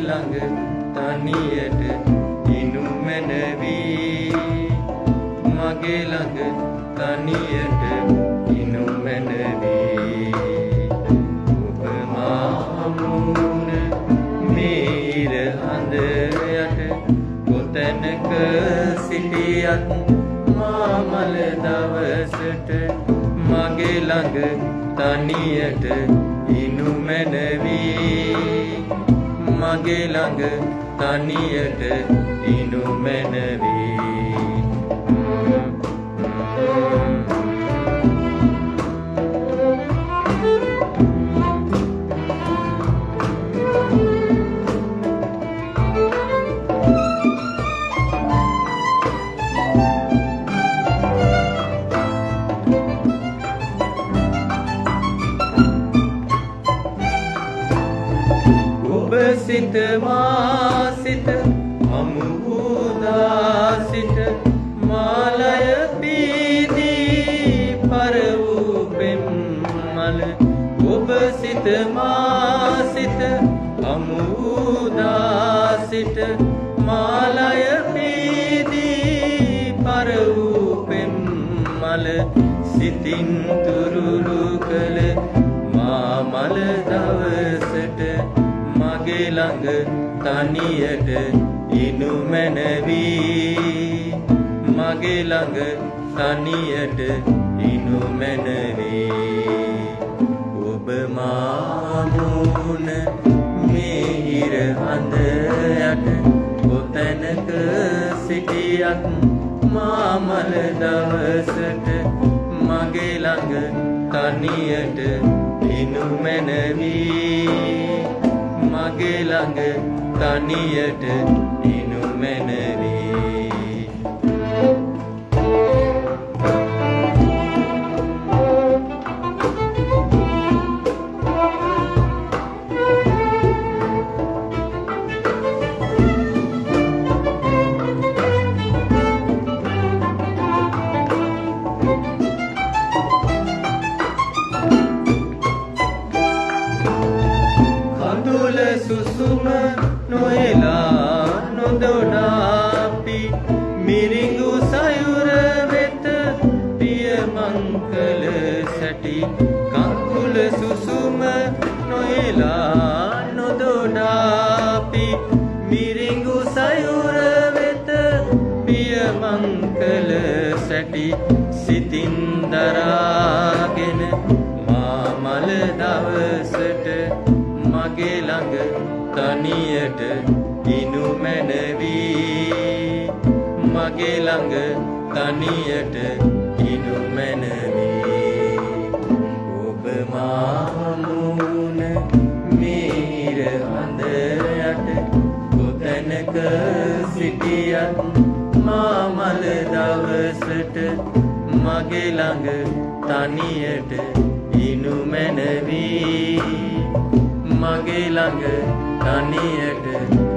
ළඟ තනියට ඉනු මැනවි මගේ ළඟ තනියට ඉනු මැනවි ඔබ මාමුණ මේ ඉර හඳ යට කොතැනක සිටියත් මාමල දවසට මගේ ළඟ තනියට ඉනු මැනවි මගේ ළඟ තනියට ඉනු මැනවි ඔබ සිත මා සිත හමු වූදා සිට මාලය පීදී පර වූ පෙම්මල ඔබ සිත මා සිත හමු වූදා සිට මාලය පීදී පර වූ පෙම්මල සිතින් තුරුළු කළ මාමල දවසට මගේ ළඟ තනියට ඉනු මැනවි මගේ ළඟ තනියට ඉනු මැනවි ඔබ මාමුණ මේ ඉර හඳ යට කොතැනක සිටියත් මාමල දවසට මගේ ළඟ තනියට ඉනු මැනවි මගේ ළඟ තනියට ඉනු මැනවි සුසුම නොයලා නොදොඩාපි මිරිඟු සයුර වෙත පියමංකල සැටි කකුල සුසුම නොයලා නොදොඩාපි මිරිඟු සයුර වෙත පියමංකල සැටි සිතින් දරාගෙන මාමල දවසට මගේ ළඟ තනියට ඉනු මැනවි මගේ ළඟ තනියට ඉනු මැනවි ඔබ මාමුණ මේ ඉර හඳ යට කොතැනක සිටියත් මාමල දවසට මගේ ළඟ තනියට ඉනු මැනවි මගේ ළඟ තනියට